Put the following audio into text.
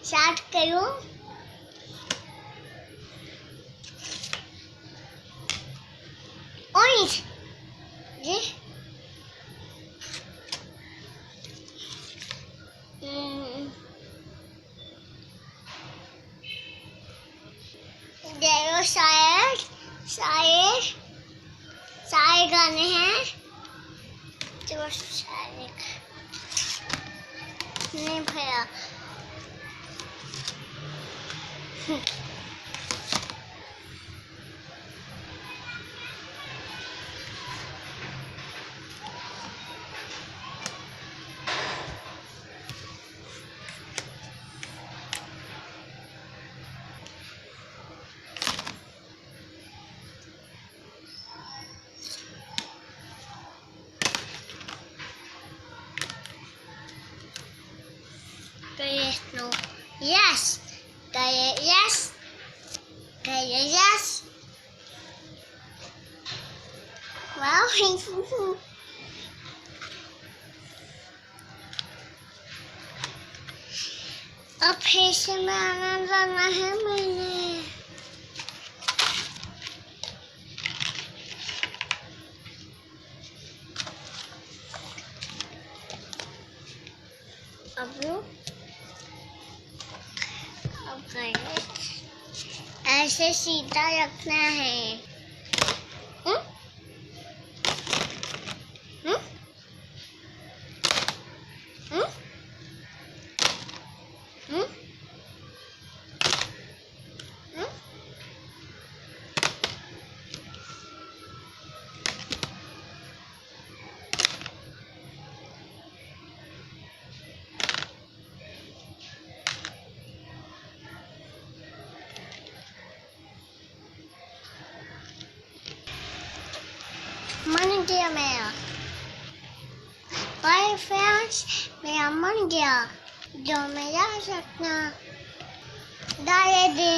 Start करूं? Orange जी देखो सारे गाने हैं जो सारे नहीं भैया no yes yes yes wow अब फिर से में आनंद लाना है मैंने अब ऐसे सीधा रखना है मन गया मेरा बाय फ्रेंड्स मेरा मन गया जो मेरा सपना दाए दे